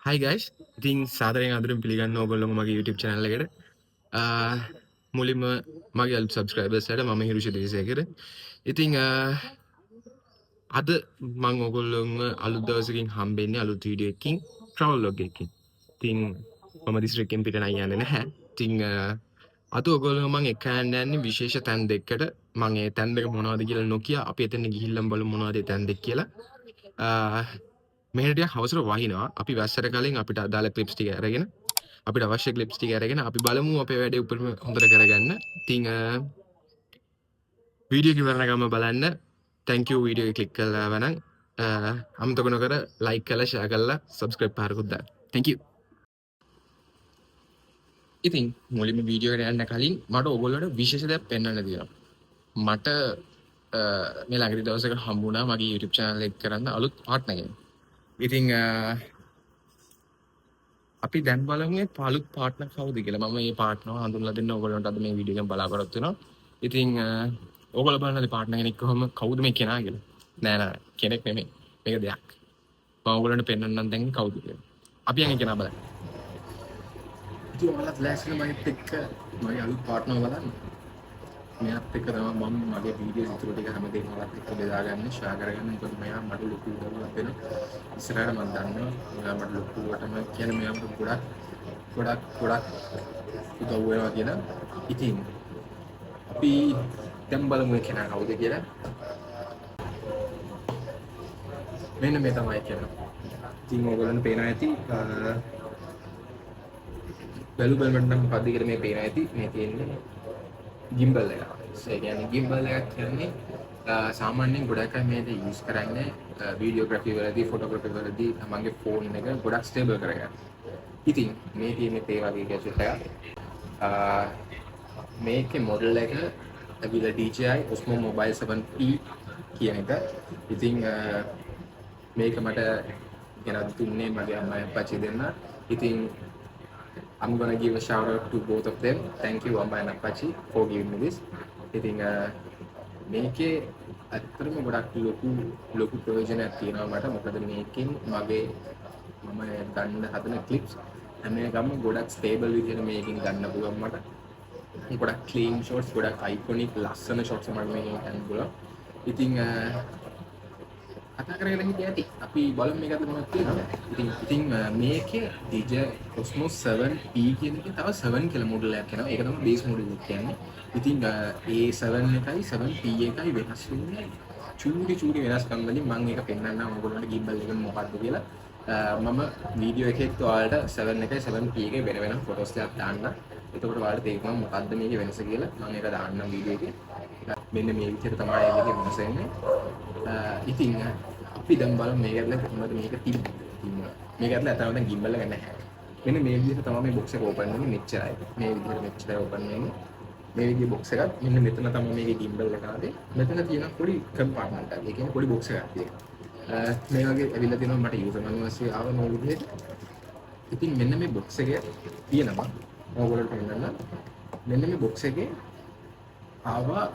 Hi guys. ඉතින් සාදරයෙන් ආදරෙන් පිළිගන්න ඕගොල්ලෝ මගේ YouTube channel එකට. මුලින්ම මගේ අලුත් subscribers ලාට මම හිරුෂ දේශයකර. ඉතින් අද මම ඕගොල්ලෝන්ව අලුත් දවසකින් හම්බෙන්නේ අලුත් වීඩියෝ එකකින් travel vlog එකකින්. ඉතින් මම දිස්ත්‍රික්කෙන් පිට නම් යන්නේ නැහැ. ඉතින් අද ඔයගොල්ලෝ මම එක්ක යන්නේ විශේෂ තැන් දෙකකට. මම ඒ තැන් දෙක මොනවද කියලා නොකිය අපි එතන ගිහිල්ලා බලමු මොනවද ඒ තැන් දෙක කියලා. මෙහෙට ටිකක් හවසට වහිනවා. අපි වැස්සට කලින් අපිට අදාළ ක්ලිප්ස් ටික අරගෙන අපිට අවශ්‍ය ක්ලිප්ස් ටික අරගෙන අපි බලමු අපේ වැඩේ උපරිම හොඳට කරගන්න. ඉතින් වීඩියෝ එක ඉවරනකම් බලන්න. thank you වීඩියෝ එක ක්ලික් කරලා ආවනම් අමතක නොකර like කරලා share කරලා subscribe පාරකුත් දාන්න. thank you. ඉතින් මුලින්ම වීඩියෝ එකට යන්න කලින් මට ඔයගොල්ලන්ට විශේෂ දෙයක් පෙන්වන්න තියෙනවා. මට මේ ළඟදී දවසක හම්බුණා මගේ YouTube channel එක කරන්න අලුත් partner කෙනෙක්. ඉතින් අපි දැන් බලමු මේ අලුත් partner කවුද කියලා. මම මේ partner හඳුන්වලා දෙන්න ඕගොල්ලන්ට අද මේ වීඩියෝ එකෙන් බලාපොරොත්තු වෙනවා. ඉතින් ඕගොල්ලෝ බලන්න partner කෙනෙක් කොහොම කවුද මේ කෙනා කියලා. නෑ කෙනෙක් නෙමෙයි. මේක දෙයක්. මම ඕගොල්ලන්ට පෙන්වන්නම් දැන් කවුද කියලා. අපි යන්නේ කෙනා බලන්න. ඉතින් ඔයාලත් ලෑස්තිලා මගෙත් එක්ක මගේ අලුත් partner බලන්න. මෙයාත් එක්ක තමයි මම මගේ වීඩියෝ ඉතුරු ටික හැමදේම ඔයාලත් එක්ක බෙදාගන්න, ෂෙයා කරගන්න. මොකද මෙයා මට ලොකු උදව්වක් වෙනවා. ඉස්සරහට මම දන්නවා මෙයා මට ලොකුවටම කියන්නේ මෙයා මට ගොඩක් උදව් වෙනවා කියලා. ඉතින් අපි දැන් බලමු මේ කෙනා කවුද කියලා. මෙන්න මේ තමයි කෙනා. ඉතින් ඔයගොල්ලන්ට පේනවා ඇති බැලුම් නම් මොකද්ද කියලා මේ පේනවා ඇති. මේ තියෙන්නේ gimbal එක. ඒ කියන්නේ gimbal එකක් කියන්නේ සාමාන්‍යයෙන් ගොඩක් අය මේක යූස් කරන්නේ වීඩියෝග්‍රැෆි වලදී ෆොටෝග්‍රැෆි වලදී තමන්ගේ ෆෝන් එක ගොඩක් ස්ටේබල් කරගන්න. ඉතින් මේ තියෙන්නේ ඒ වගේ ගැජට් එකක්. මේකේ මොඩල් එක ඇවිල්ලා DJI Osmo Mobile 7P කියන එක. ඉතින් මේක මට ගෙනත් දුන්නේ මගේ අම්මයි අප්පච්චි දෙන්න. ඉතින් I'm gonna give a shout out to both of them. Thank you Amma and Appachi for giving me this. ඉතින් මේකේ අත්‍තරම ගොඩක් ලොකු ප්‍රයෝජනයක් තියෙනවා මට. මොකද මේකෙන් මගේ මම ගන්න හදන ක්ලිප්ස් හැම එකම ගොඩක් ස්ටේබල් විදිහට මේකෙන් ගන්න පුළුවන් මට. ගොඩක් ක්ලීන් ෂොට්ස්, ගොඩක් අයිකොනික් ලස්සන ෂොට්ස් මට මේකෙන් ගන්න පුළුවන්. ඉතින් කතා කරගෙන හිටිය ඇති. අපි බලමු මේකද මොනවද තියෙනවද. ඉතින් මේකේ DJI Osmo 7P කියන එකේ තව 7 කියලා මොඩල් එකක් එනවා. ඒක තමයි බේස් මොඩල් එක කියන්නේ. ඉතින් A7 එකයි 7P එකයි වෙනස් වෙන්නේ. චූටි වෙනස්කම් වලින් මම ඒක පෙන්නන්නම් ඔයගොල්ලන්ට gimbal එක මොකක්ද කියලා. මම වීඩියෝ එකෙත් ඔයාලට 7 එකයි 7P එකේ වෙන ෆොටෝස් ටිකක් දාන්න. එතකොට ඔයාලට තේරෙනවා මොකද්ද මේකේ වෙනස කියලා. මම ඒක දාන්නම් වීඩියෝ එකේ. මෙන්න මේ විදිහට තමයි මේකේ වෙනස එන්නේ. ඉතින් අපි දැන් බලමු මේක ඇතුලේ කොහොමද මේක තිබ්බේ. මේක ඇතුලේ අතන දැන් gimbal එක නැහැ. මෙන්න මේ විදිහට තමයි මේ box එක open වෙන්නේ. මෙච්චරයි. මේ විදිහට මෙච්චරයි open වෙන්නේ. මේ විදිහේ box එකක් මෙන්න මෙතන තමයි මේකේ gimbal එක ආවේ. මෙතන තියෙන පොඩි compartment එකක්. ඒ කියන්නේ පොඩි box එකක් තියෙනවා. මේ වගේ ඇවිල්ලා තියෙනවා මට user manual එක ආව මේ විදිහට. ඉතින් මෙන්න මේ box එකේ තියෙනවා ඕගොල්ලන්ට පෙන්නන්න. මෙන්න මේ box එකේ ආවා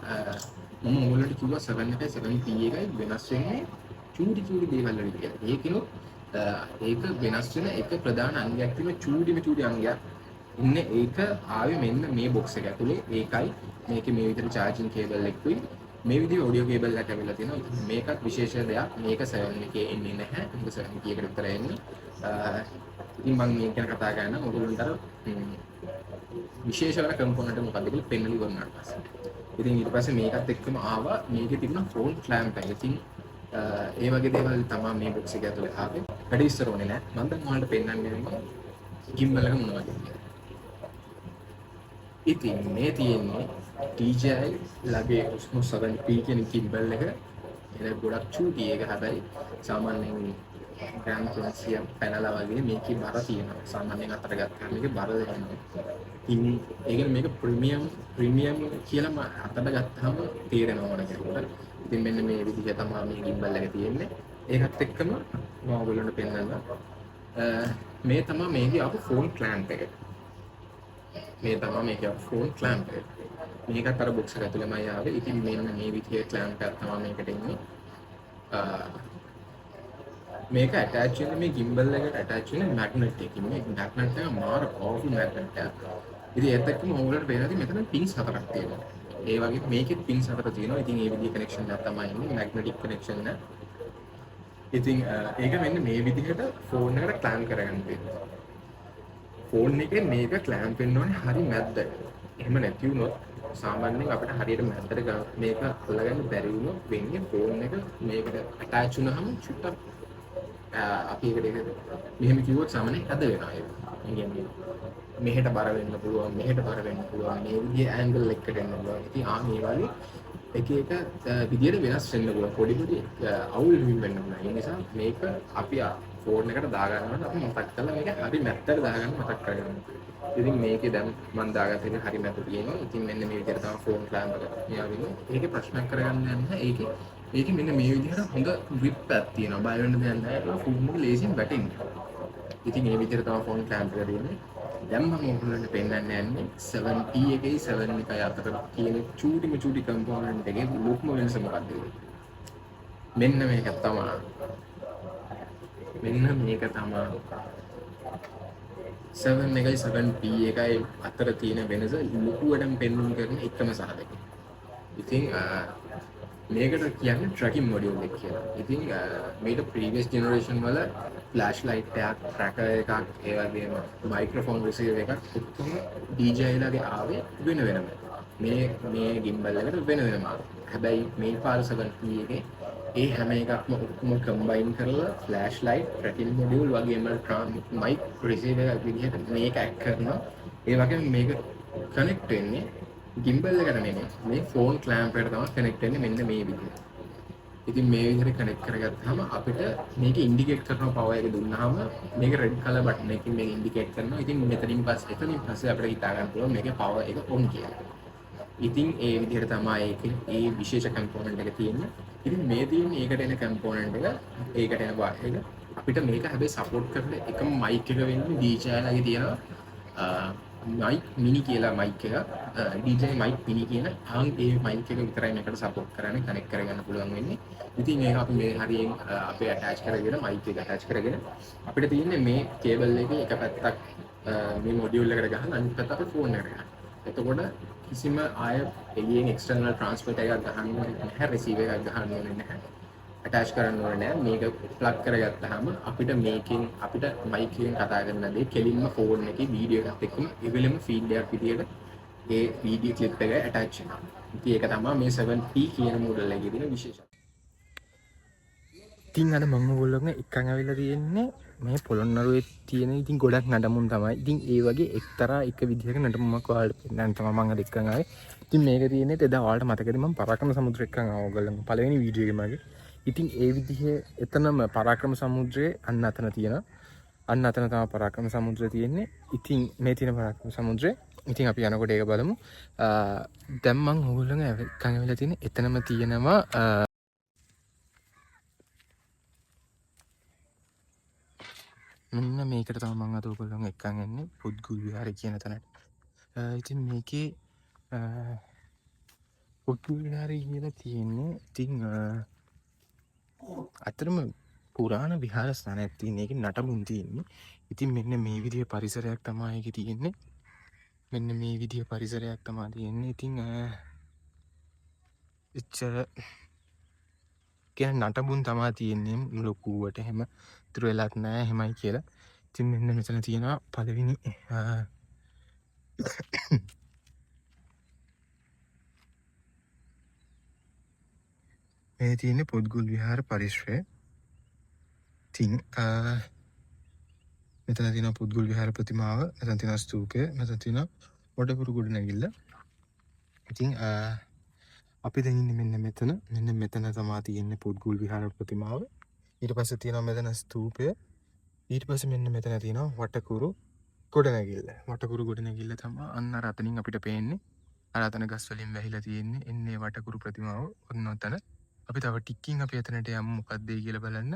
මම ඕගොල්ලන්ට කිව්වා 7 එකයි 7P එකයි වෙනස් වෙන්නේ චූටි දේවල් වලින් කියලා. ඒකිනුත් ඒක වෙනස් වෙන එක ප්‍රධාන අංගයක් තියෙන චූටි අංගයක් ඉන්නේ. ඒක ආවේ මෙන්න මේ box එක ඇතුලේ. ඒකයි මේකේ මේ විදිහට charging cable එකකුයි මේ විදිහේ audio cable එකක් ඇවිල්ලා තියෙනවා. මේකත් විශේෂ දෙයක්. මේක 7 එකේ එන්නේ නැහැ. මේක 7P එකට විතර එන්නේ. ඉතින් මම මේක ගැන කතා කරනවා ඔයගොල්ලන්ට අර විශේෂ වෙන කම්පොනන්ට් මොකක්ද කියලා පෙන්වලා ඉවරනාට පස්සේ. ඉතින් ඊට පස්සේ මේකත් එක්කම ආවා මේකේ තිබුණ ෆෝන් ක්ලෑම්ප් එක. ඉතින් ඒ වගේ දේවල් තමයි මේ box එක ඇතුලේ ආවේ. වැඩි ඉස්සර ඕනේ නැහැ. මම දැන් ඔයාලට පෙන්නන්නේ gimbal එක මොනවද කියලා. ඉතින් මේ තියෙන්නේ DJI ලගේ Osmo 7P කියන gimbal එක. ඒක ගොඩක් චූටි. ඒක හැබැයි සාමාන්‍යයෙන් ග්‍රෑම් 300 පැනලා වගේ මේකේ බර තියෙනවා. සාමාන්‍යයෙන් අතට ගත්තාම මේකේ බර දෙනවා. ඉතින් ඒ කියන්නේ මේක ප්‍රීමියම් කියලා අතට ගත්තාම තේරෙනවා නේද? ඉතින් මෙන්න මේ විදිහ තමයි මේ gimbal එක තියෙන්නේ. ඒකත් එක්කම මම ඔයගොල්ලන්ට පෙන්නන්න. මේ තමයි මේකේ ආපු ෆෝන් ක්ලෑම්ප් එක. මේකත් අර box එක ඇතුළේමයි ආවේ. ඉතින් මෙන්න මේ විදිහේ ක්ලෑම්ප් එකක් තමයි මේකට එන්නේ. මේක ඇටච් වෙන මේ gimbal එකට ඇටච් වෙන magnet එකකින් මේ magnet එක මාර powerful magnet එකක්. ඉතින් ඒත් එක්කම ඕගොල්ලන්ට පේනවා මෙතන pins හතරක් තියෙනවා. ඒ වගේ මේකෙත් pins හතර තියෙනවා. ඉතින් ඒ විදිහේ connection එකක් තමයි ඉන්නේ magnetic connection එක. ඉතින් ඒක මෙන්න මේ විදිහට ෆෝන් එකට clamp කරගන්න තියෙනවා. ෆෝන් එකේ මේක clamp වෙන්න ඕනේ හරි මැද්දට. එහෙම නැති වුණොත් සාමාන්‍යයෙන් අපිට හරියට මැද්දට මේක අල්ලගන්න බැරි වුණොත් වෙන්නේ ෆෝන් එක මේකට attach වුණාම චුට්ටක් අපි ඒකට මෙහෙම කිව්වොත් සාමාන්‍යයෙන් ඇද වෙනවා ඒක. ඒ කියන්නේ මෙහෙට බර වෙන්න පුළුවන් මෙහෙට බර වෙන්න පුළුවන් මේ විදිහේ ඇන්ගල් එකකට එන්න පුළුවන්. ඉතින් මේ වගේ එක එක විදියට වෙනස් වෙන්න පුළුවන්. පොඩි පොඩි අවුල් වෙන්න පුළුවන්. ඒ නිසා මේක අපි ෆෝන් එකට දාගන්නකොට අපි මතක් කරලා මේක හරි මැත්තට දාගන්න මතක් කරගන්න. ඉතින් මේකේ දැන් මම දාගත්ත එක හරි මැත්ත තියෙනවා. ඉතින් මෙන්න මේ විදිහට තමයි ෆෝන් ක්ලෑම්ප් එක මෙයාවින්නේ. ඒකේ ප්‍රශ්නයක් කරගන්න යන්න ඒකේ මෙන්න මේ විදිහට හොඳ grip එකක් තියෙනවා. බය වෙන්න දෙයක් නැහැ. ඒක ෆෝන් එක ලේසියෙන් වැටෙන්නේ. ඉතින් මේ විදිහට තමයි ෆෝන් ක්ලෑම්ප් එක තියෙන්නේ. දැන් මම ඔයගොල්ලන්ට පෙන්නන්න යන්නේ 7P එකේ 7 එකයි අතර තියෙන චූටි කම්පොනන්ට් එකේ ලොකුම වෙනස මොකක්ද මෙන්න මේක තමයි 7 එකයි 7P එකයි අතර තියෙන වෙනස ලොකුවටම පෙන්වන්න කරන එකම සාධකය. ඉතින් මේකට කියන්නේ tracking module එක කියලා. ඉතින් මේක previous generation වල flashlight එකක්, tracker එකක්, ඒ වගේම microphone receiver එකක් ඔක්කොම DJI ලාගේ ආවේ වෙන වෙනම. මේ gimbal එකට වෙන වෙනම ආවා. හැබැයි මේ පාර 7P එකේ ඒ හැම එකක්ම ඔක්කොම combine කරලා flashlight, tracking module වගේම mic receiver එකක් විදිහට මේක add කරනවා. ඒ වගේම මේක connect වෙන්නේ gimbal එකට නෙමෙයි මේ phone clamp එකට තමයි connect වෙන්නේ මෙන්න මේ විදිහට. ඉතින් මේ විදිහට connect කරගත්තාම අපිට මේක indicate කරන power එක දුන්නාම මේක red color button එකකින් මේක indicate කරනවා. ඉතින් එතනින් පස්සේ අපිට හිතා ගන්න පුළුවන් මේකේ power එක on කියලා. ඉතින් ඒ විදිහට තමයි ඒ විශේෂ component එක තියෙන්නේ. ඉතින් මේ තියෙන්නේ ඒකට එන component එක ඒකට එන wire එක අපිට මේක හැබැයි support කරන එකම mic එක වෙන්නේ DJI ලාගේ තියෙනවා mic mini කියලා mic එක DJI mic mini කියන ඒ mic එක විතරයි මේකට support කරන්නේ connect කරගන්න පුළුවන් වෙන්නේ. ඉතින් ඒක අපි මේ හරියෙන් අපේ attach කරගෙන mic එක attach කරගෙන අපිට තියෙන්නේ මේ cable එකේ එක පැත්තක් මේ module එකට ගහලා අනිත් පැත්ත අපේ phone එකට ගහන්න. එතකොට කිසිම ආය එළියෙන් external transmitter එකක් ගහන්න ඕනේ නැහැ, receiver එකක් ගහන්න ඕනේ නැහැ. attach කරන්න ඕනේ නැහැ. මේක plug කරගත්තාම අපිට මේකෙන් අපිට mic එකෙන් කතා කරන දේ කෙලින්ම phone එකේ video එකත් එක්කම එවෙලෙම feed එකක් විදියට ඒ video clip එක attach වෙනවා. ඉතින් ඒක තමයි මේ 7P කියන model එකේ තියෙන විශේෂත්වය. ඉතින් අද මම ඔයගොල්ලෝගෙන් එක්කන් අවිලා තියෙන්නේ මේ පොළොන්නරුවේ තියෙන ඉතින් ගොඩක් නඩමුන් තමයි. ඉතින් ඒ වගේ එක්තරා එක විදිහක නඩමුමක් ඔයාලට පෙන්නන්න තමයි මම අද එක්කන් ආවේ. ඉතින් මේක තියෙන්නේ එදා ඔයාලට මතකද මම පරාක්‍රම සමුද්‍රය එක්කන් ආවා ඔයගොල්ලෝ පළවෙනි වීඩියෝ එකේ මගේ. ඉතින් ඒ විදිහේ එතනම පරාක්‍රම සමුද්‍රයේ අන්න අතන තියෙනවා. අන්න අතන තමයි පරාක්‍රම සමුද්‍රය තියෙන්නේ. ඉතින් මේ තියෙන පරාක්‍රම සමුද්‍රය ඉතින් අපි යනකොට ඒක බලමු. දැන් මම ඔයගොල්ලෝගෙන් එක්කන් අවිලා තියෙන්නේ එතනම තියෙනවා මෙන්න මේකට තමයි මම අද ඔයගොල්ලෝන් එක්කන් එන්නේ පුද්ගුල් විහාරය කියන තැනට. ඉතින් මේකේ පුද්ගුල් විහාරය කියලා තියෙන්නේ ඉතින් අතරම පුරාණ විහාර ස්ථානයක් තියෙන එකේ නටබුන් තියෙන්නේ. ඉතින් මෙන්න මේ විදිහේ පරිසරයක් තමයි ඒකේ තියෙන්නේ. මෙන්න මේ විදිහේ පරිසරයක් තමයි තියෙන්නේ. ඉතින් එච්චර කියන්නේ නටබුන් තමයි තියෙන්නේ ලොකුවට එහෙම ඉතුරු වෙලක් නැහැ එහෙමයි කියලා. ඉතින් මෙන්න මෙතන තියෙනවා පළවෙනි මේ තියෙන්නේ පුද්ගුල් විහාර පරිශ්‍රය. ඉතින් මෙතන තියෙනවා පුද්ගුල් විහාර ප්‍රතිමාව, මෙතන තියෙනවා ස්තූපය, මෙතන තියෙනවා වඩපුරු ගොඩනැගිල්ල. ඉතින් අපි දැන් ඉන්නේ මෙන්න මෙතන. මෙන්න මෙතන තමයි තියෙන්නේ පුද්ගුල් විහාර ප්‍රතිමාව. ඊට පස්සේ තියෙනවා මෙතන ස්තූපය. ඊට පස්සේ මෙන්න මෙතන තියෙනවා වටකුරු ගොඩනැගිල්ල. වටකුරු ගොඩනැගිල්ල තමයි අන්න අර අතනින් අපිට පේන්නේ. අර අතන ගස් වලින් වැහිලා තියෙන්නේ. එන්නේ වටකුරු ප්‍රතිමාව. ඔන්න ඔතන. අපි තව ටිකකින් අපි එතනට යමු මොකක්ද කියලා බලන්න.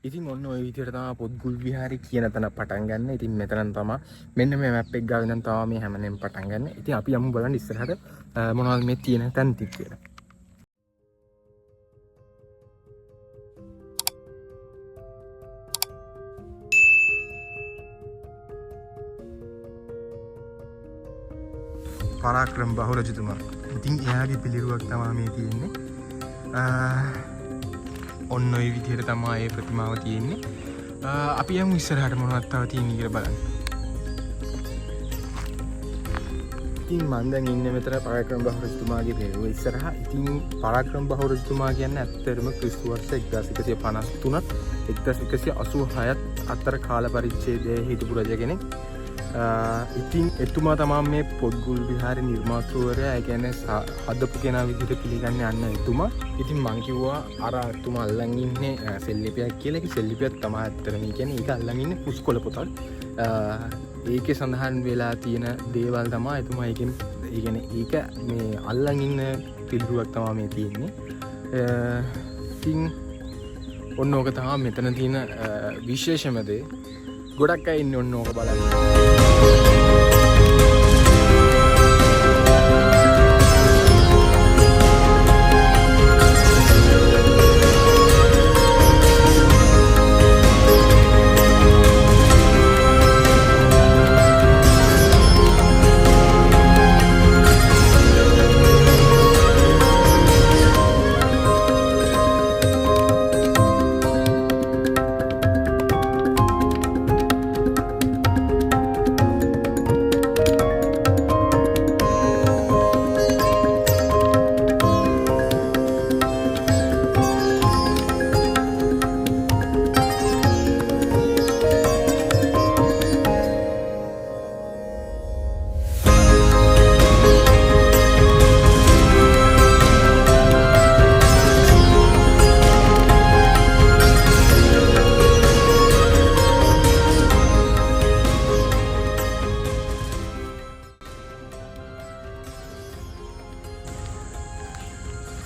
ඉතින් ඔන්න ඔය විදිහට තමයි පුද්ගුල් විහාරය කියන තැන පටන් ගන්න. ඉතින් මෙතන තමයි මෙන්න මේ මැප් එක ගාව ඉඳන් තමයි මේ හැමනේම පටන් ගන්න. ඉතින් අපි යමු බලන්න ඉස්සරහට මොනවද මේ තියෙන තැන් ටික කියලා. පරාක්‍රම බහු රජතුමා. ඉතින් එයාගේ පිළිරුවක් තමයි මේ තියෙන්නේ. ඔන්න ඔය විදිහට තමයි මේ ප්‍රතිමාව තියෙන්නේ. අපි යමු ඉස්සරහට මොනවද තව තියෙන්නේ කියලා බලන්න. ඉතින් මම දැන් ඉන්නේ මෙතන පරාක්‍රම බහු රජතුමාගේ පිළිරුව ඉස්සරහා. ඉතින් පරාක්‍රම බහු රජතුමා කියන්නේ ඇත්තටම ක්‍රිස්තු වර්ෂ 1153ත් 1186ත් අතර කාල පරිච්ඡේදයේ හිටපු රජ කෙනෙක්. ඉතින් එතුමා තමා මේ පොත්ගුල් විහාරේ නිර්මාතෘවරයා. ඒ කියන්නේ හදපු කෙනා විදිහට පිළිගන්නේ අන්න එතුමා. ඉතින් මං කිව්වා අර එතුමා අල්ලන් ඉන්නේ සෙල්ලිපියක් කියලා. ඒක සෙල්ලිපියක් තමයි ඇත්තටම. ඒ කියන්නේ ඒක අල්ලන් ඉන්නේ පුස්කොළ පොතක්. ඒකේ සඳහන් වෙලා තියෙන දේවල් තමයි එතුමා ඒකෙන් ඒ කියන්නේ ඒක මේ අල්ලන් ඉන්න පිළිරුවක් තමයි මේ තියෙන්නේ. ඉතින් ඔන්න ඕක තමයි මෙතන තියෙන විශේෂම දේ. ගොඩක් අය ඉන්නේ ඔන්න ඕක බලන්න.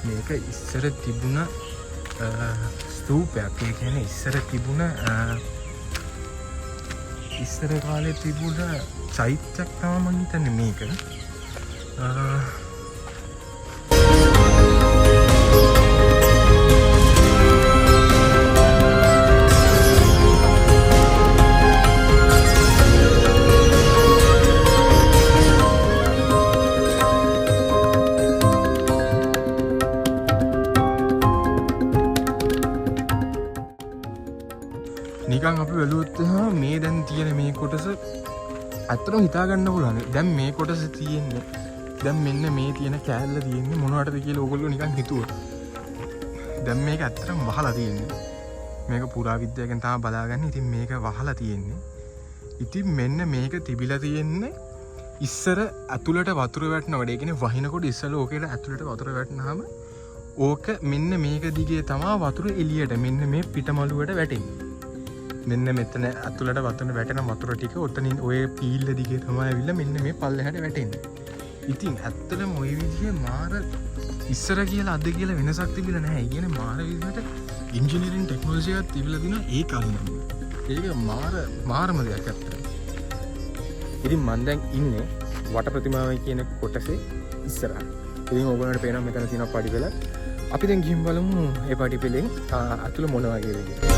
මේක ඉස්සර තිබුණ ස්තූපයක්. ඒ කියන්නේ ඉස්සර කාලේ තිබුණ චෛත්‍යයක් තමයි මම හිතන්නේ මේක. නිකන් අපි බැලුවොත් මේ දැන් තියෙන මේ කොටස ඇත්තටම හිතා ගන්න පුළුවන්. දැන් මේ කොටස තියෙන්නේ දැන් මෙන්න මේ තියෙන කෑල්ල තියෙන්නේ මොනවටද කියලා ඕගොල්ලෝ නිකන් හිතුවා. දැන් මේක ඇත්තටම වහලා තියෙන්නේ. මේක පුරාවිද්‍යාවෙන් තමයි බලාගන්නේ. ඉතින් මේක වහලා තියෙන්නේ. ඉතින් මෙන්න මේක තිබිලා තියෙන්නේ ඉස්සර ඇතුළට වතුර වැටෙනකොට. ඒ කියන්නේ වහිනකොට ඉස්සල ඕකේට ඇතුළට වතුර වැටෙනහම ඕක මෙන්න මේක දිගේ තමයි වතුර එළියට මෙන්න මේ පිටමළුවට වැටෙන්නේ. මෙන්න මෙතන ඇතුළට වතුන වැටෙන වතුර ටික ඔතනින් ඔය පීල්ල දිගේ තමයි ඇවිල්ලා මෙන්න මේ පල්ලෙහාට වැටෙන්නේ. ඉතින් ඇත්තටම ওই විදිහේ මාර ඉස්සර කියලා අද කියලා වෙනසක් තිබිලා නැහැ. ඒ කියන්නේ මාර විදිහට ඉන්ජිනියරින් ටෙක්නොලොජි එකක් තිබිලා දිනවා ඒ කාලේ නම්. ඒක මාරම දෙයක් ඇත්තට. ඉතින් මම දැන් ඉන්නේ වට ප්‍රතිමාවයි කියන කොටසේ ඉස්සරහ. ඉතින් ඕගොල්ලන්ට පේනවා මෙතන තියෙන පඩිපෙළ. අපි දැන් ගිහින් බලමු මේ පඩිපෙළෙන් අතුල මොන වගේද කියලා.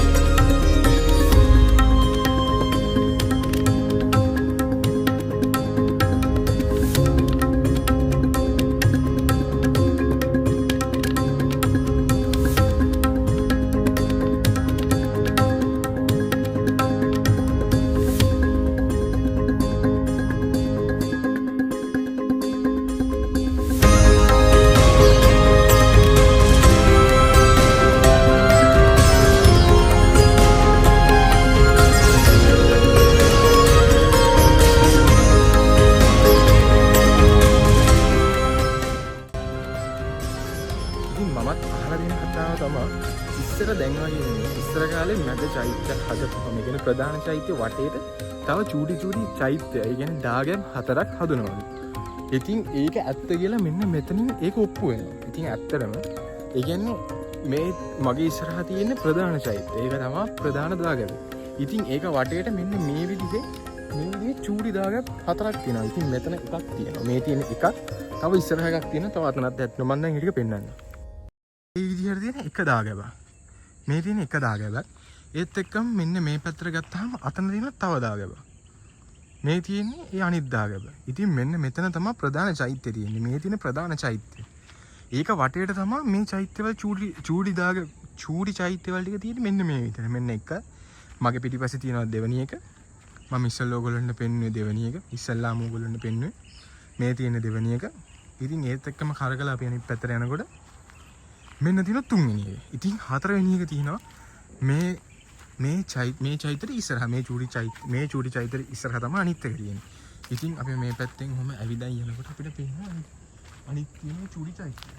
ඉස්සර කාලේ මැද චෛත්‍යයක් හදපුවම කියන ප්‍රධාන චෛත්‍ය වටේට තව චූටි චෛත්‍ය, ඒ කියන්නේ දාගැබ් 4ක් හදනවලු. ඉතින් ඒක ඇත්ත කියලා මෙන්න මෙතනින් ඒක ඔප්පු වෙනවා. ඉතින් ඇත්තටම ඒ කියන්නේ මේ මගේ ඉස්සරහා තියෙන ප්‍රධාන චෛත්‍ය. ඒක තමයි ප්‍රධාන දාගැබ. ඉතින් ඒක වටේට මෙන්න මේ විදිහේ චූටි දාගැබ් 4ක් තියෙනවා. ඉතින් මෙතන එකක් තියෙනවා. මේ තියෙන එකක්, තව ඉස්සරහා එකක් තියෙනවා. තව අතනක් දැක්කම මම දැන් ඊට පෙන්නන්න. මේ විදිහට තියෙන එක දාගැබක්. මේ තියෙන එක දාගැබක්. ඒත් එක්කම මෙන්න මේ පැත්තට ගත්තාම අතන තියෙන තව දාගැබක්. මේ තියෙන්නේ ඒ අනිත් දාගැබ. ඉතින් මෙන්න මෙතන තමයි ප්‍රධාන චෛත්‍යය තියෙන්නේ. මේ තියෙන ප්‍රධාන චෛත්‍යය. ඒක වටේට තමයි මේ චෛත්‍යවල චූඩි චෛත්‍යවල ටික තියෙන්නේ මෙන්න මේ විදිහට. මෙන්න එක මගේ පිටිපස්සේ තියෙනවා දෙවෙනි එක. මම ඉස්සෙල්ලා ඔයගොල්ලන්ට පෙන්නුවේ දෙවෙනි එක. ඉස්සෙල්ලාම ඔයගොල්ලන්ට පෙන්නුවේ මේ තියෙන දෙවෙනි එක. ඉතින් ඒත් එක්කම කරකලා අපි අනිත් පැත්තට යනකොට මෙන්න තියෙන තුන්වෙනි එක. ඉතින් හතරවෙනි එක තියෙනවා මේ චෛත්‍යයට ඉස්සරහා මේ චූඩි චෛත්‍යයට ඉස්සරහා තමයි අනිත් එක තියෙන්නේ. ඉතින් අපි මේ පැත්තෙන් ඔහම ඇවිදන් යනකොට අපිට පේනවා අනිත් තියෙන චූඩි චෛත්‍යය.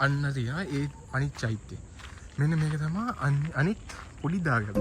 අන්න තියෙනවා ඒ අනිත් චෛත්‍යය. මෙන්න මේක තමයි අනිත් පොඩි දාගැබ.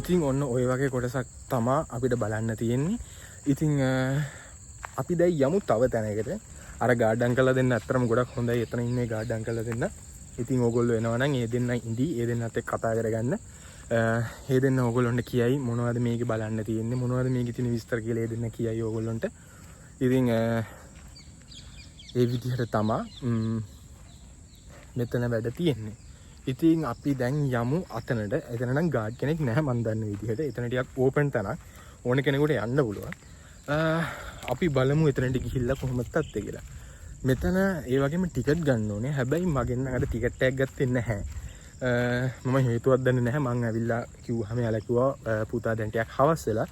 ඉතින් ඔන්න ඔය වගේ කොටසක් තමා අපිට බලන්න තියෙන්නේ. ඉතින් අපි දැන් යමු තව තැනකට. අර ගාඩන් කරලා දෙන්න අත්‍තරම ගොඩක් හොඳයි. එතන ඉන්නේ ගාඩන් කරලා දෙන්න. ඉතින් ඕගොල්ලෝ එනවා නම් ඒ දෙන්න ඉඳී. ඒ දෙන්නත් එක්ක කතා කරගන්න. ඒ දෙන්න ඕගොල්ලොන්ට කියයි මොනවද මේකේ බලන්න තියෙන්නේ. මොනවද මේකේ තියෙන විස්තර කියලා ඒ දෙන්න කියයි ඕගොල්ලොන්ට. ඉතින් ඒ විදිහට තමා මෙතන වැඩ තියෙන්නේ. ඉතින් අපි දැන් යමු අතනට. එතන නම් ගාඩ් කෙනෙක් නැහැ මන් දන්න විදිහට. එතන ටිකක් ඕපන් තැනක්. ඕන කෙනෙකුට යන්න පුළුවන්. අපි බලමු එතනට ගිහිල්ලා කොහොමද තත්ත්වය කියලා. මෙතන ඒ වගේම ටිකට් ගන්න ඕනේ. හැබැයි මගෙන් අර ටිකට් එකක් ගත්තේ නැහැ. මම හේතුවක් දන්නේ නැහැ. මං ඇවිල්ලා කිව්වහම යාලා කිව්වා පුතා දැන් ටිකක් හවස් වෙලා.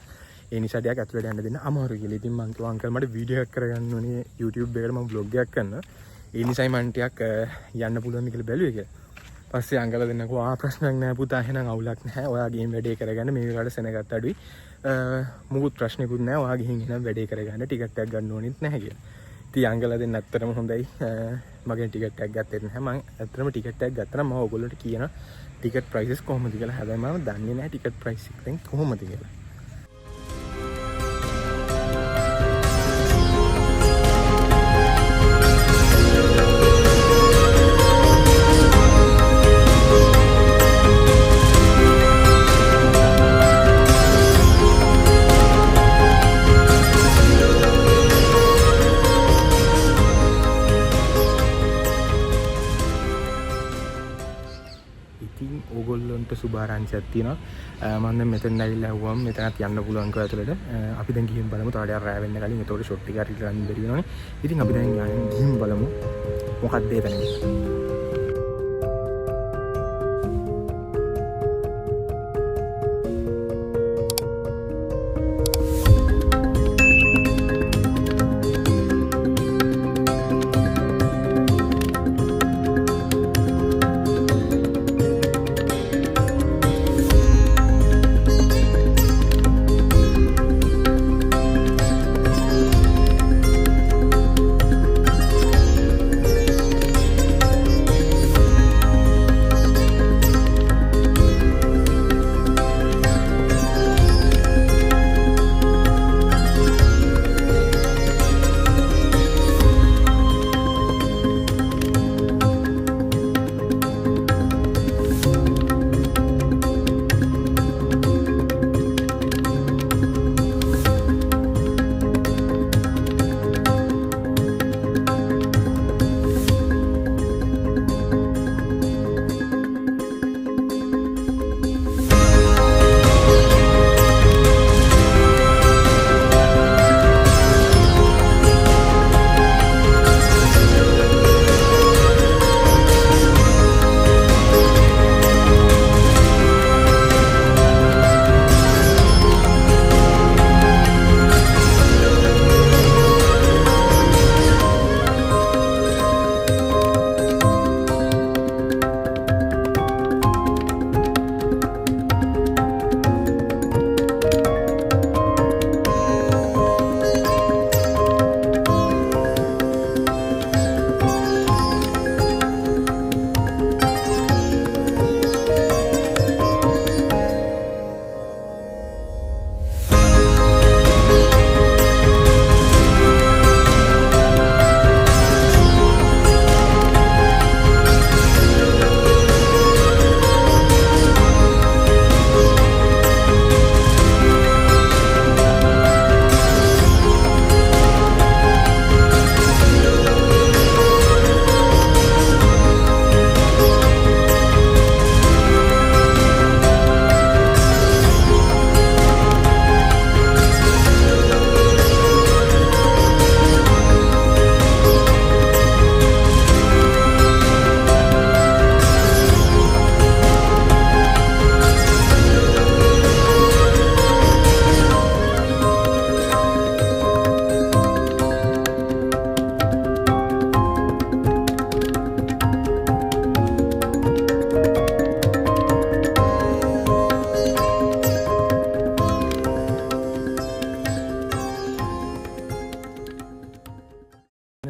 ඒ නිසා ටිකක් ඇතුළට යන්න දෙන්න අමාරුයි කියලා. ඉතින් මං කිව්වා අංකල් මට වීඩියෝ එකක් කරගන්න ඕනේ YouTube එකට මම vlog එකක් කරනවා. ඒ නිසායි මං ටිකක් යන්න පුළුවන් කියලා බැලුවේ කියලා. පස්සේ අංකල දෙන්නකෝ ප්‍රශ්නයක් නැහැ පුතා එහෙනම් අවුලක් නැහැ. ඔයා ගේම් වැඩේ කරගන්න මේ වෙලාවට සෙනගත් අඩුයි. මුකුත් ප්‍රශ්නකුත් නැහැ. ඔයා ගිහින් එනම් වැඩේ කරගන්න ටිකට් එකක් ගන්න ඕනෙත් නැහැ කියලා. ඉතින් අංකල දෙන්න ඇත්තටම හොඳයි. මගෙන් ටිකට් එකක් ගත්තේ නැහැ. මම ඇත්තටම ටිකට් එකක් ගත්තා නම් මම ඔයගොල්ලන්ට කියනවා ටිකට් ප්‍රයිසස් කොහොමද කියලා. හැබැයි මම දන්නේ නැහැ ටිකට් ප්‍රයිස් එක දැන් කොහොමද කියලා. ඕගොල්ලොන්ට සුභාරංචියක් තියෙනවා. මම දැන් මෙතන ඇවිල්ලා ආවම මෙතනත් යන්න පුළුවන් කෝ ඇතුළට. අපි දැන් ගිහින් බලමු. තාඩ රෑ වෙන්න කලින් ඒතකොට ෂොට් ටික හරි ගන්න බැරි වෙනවනේ. ඉතින් අපි දැන් ගිහින් බලමු මොකක්ද ඒ තැන කියලා.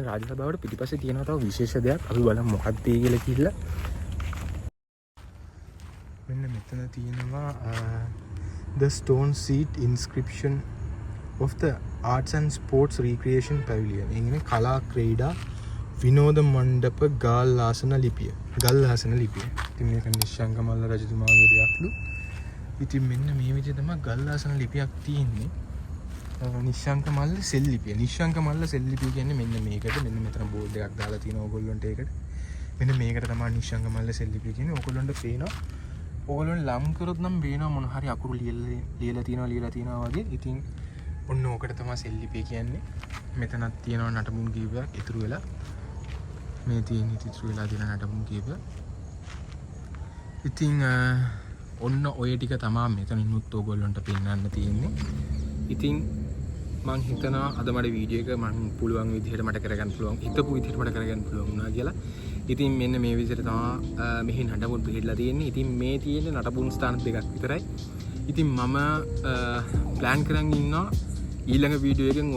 රාජසභාවට පිටිපස්සේ තියෙනවා තව විශේෂ දෙයක්. අපි බලමු මොකක්ද කියලා කියලා. මෙන්න මෙතන තියෙනවා the stone seat inscription of the arts and sports recreation pavilion. එන්නේ කලා ක්‍රීඩා විනෝද මණ්ඩප ගල් ආසන ලිපිය. ඉතින් මේක නිශ්ශංක මල්ල රජතුමාගේ දෙයක්ලු. ඉතින් මෙන්න මේ විදිහට තමයි ගල් ආසන ලිපියක් තියෙන්නේ. නිශ්ශංක මල්ල සෙල් ලිපිය. නිශ්ශංක මල්ල සෙල් ලිපිය කියන්නේ මෙන්න මේකට. මෙන්න මෙතන බෝඩ් එකක් දාලා තියෙනවා ඕගොල්ලන්ට ඒකට. මෙන්න මේකට තමයි නිශ්ශංක මල්ල සෙල් ලිපිය කියන්නේ. ඕගොල්ලන්ට පේනවා. ඕගොල්ලන් ලම් කරොත් නම් පේනවා මොන හරි අකුරු ලියලා තියෙනවා වගේ. ඉතින් ඔන්න ඕකට තමයි සෙල් ලිපිය කියන්නේ. මෙතනක් තියෙනවා නටබුන් කීපයක් ඉතුරු වෙලා. මේ තියෙන ඉතුරු වෙලා තියෙන නටබුන් කීප. ඉතින් ඔන්න ඔය ටික තමයි මෙතනිනුත් ඕගොල්ලන්ට පෙන්වන්න තියෙන්නේ. ඉතින් මං හිතනවා අද මට වීඩියෝ එක මං පුළුවන් විදිහට මට කරගන්න පුළුවන්. හිතපු විදිහට මට කරගන්න පුළුවන් වුණා කියලා. ඉතින් මෙන්න මේ විදිහට තමයි මෙහි නටබුන් පිළිලා තියෙන්නේ. ඉතින් මේ තියෙන්නේ නටබුන් ස්ථාන දෙකක් විතරයි. ඉතින් මම ප්ලෑන් කරන් ඉන්නවා ඊළඟ වීඩියෝ එකෙන්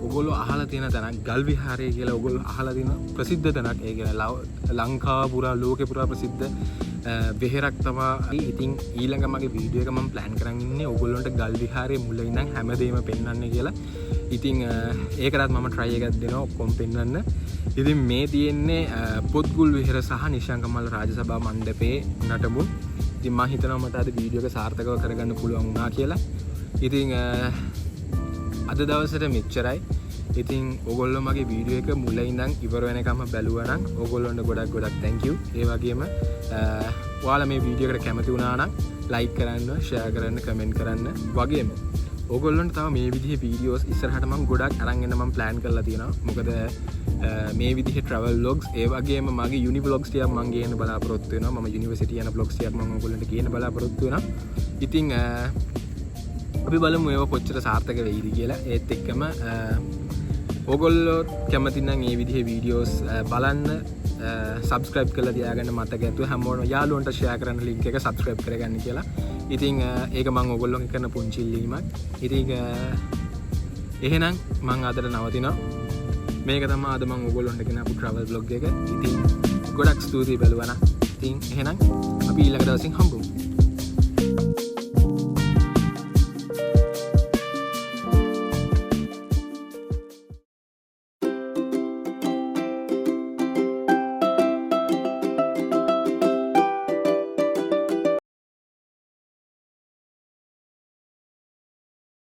ඕගොල්ලෝ අහලා තියෙන තැනක් ගල් විහාරය කියලා ඕගොල්ලෝ අහලා තියෙන ප්‍රසිද්ධ තැනක්. ඒ කියන්නේ ලංකාව පුරා ලෝකේ පුරා ප්‍රසිද්ධ වෙහෙරක් තමයි. ඉතින් ඊළඟ මගේ වීඩියෝ එක මම ප්ලෑන් කරන් ඉන්නේ ඕගොල්ලන්ට ගල් විහාරයේ මුල ඉඳන් හැමදේම පෙන්වන්න කියලා. ඉතින් ඒකටත් මම try එකක් දෙනවා ඔක්කොම පෙන්වන්න. ඉතින් මේ තියෙන්නේ පොත්ගුල් විහෙර සහ නිශ්ශංක මල්ල රාජසභා මණ්ඩපයේ නටබුන්. ඉතින් මම හිතනවා මට අද වීඩියෝ එක සාර්ථකව කරගන්න පුළුවන් වුණා කියලා. ඉතින් අද දවසට මෙච්චරයි. ඉතින් ඕගොල්ලෝ මගේ වීඩියෝ එක මුල ඉඳන් ඉවර වෙනකම් බැලුවා නම් ඕගොල්ලන්ට ගොඩක් thank you. ඒ වගේම ඔයාලා මේ වීඩියෝ එකට කැමති වුණා නම් like කරන්න, share කරන්න, comment කරන්න. වගේම ඕගොල්ලන්ට තව මේ විදිහේ වීඩියෝස් ඉස්සරහට මම ගොඩක් අරන් එන්න මම plan කරලා තියෙනවා. මොකද මේ විදිහේ travel vlogs ඒ වගේම මගේ uni vlogs ටිකක් මම ගේන්න බලාපොරොත්තු වෙනවා. මම university යන vlogs ටිකක් මම ඕගොල්ලන්ට ගේන්න බලාපොරොත්තු වෙනවා. ඉතින් අපි බලමු ඒව කොච්චර සාර්ථක වෙයිද කියලා. ඒත් එක්කම ඕගොල්ලෝ කැමති නම් මේ විදිහේ වීඩියෝස් බලන්න subscribe කරලා තියාගන්න මතක ඇතුව හැමෝම යාළුවන්ට share කරන්න link එක subscribe කරගන්න කියලා. ඉතින් ඒක මම ඕගොල්ලෝගෙන් කරන පුංචි ඉල්ලීමක්. ඉතින් එහෙනම් මම අදට නවතිනවා. මේක තමයි අද මම ඕගොල්ලන්ට ගෙනාපු travel vlog එක. ඉතින් ගොඩක් ස්තුතියි බලුවා නම්. ඉතින් එහෙනම් අපි ඊළඟ දවසින් හම්බුමු.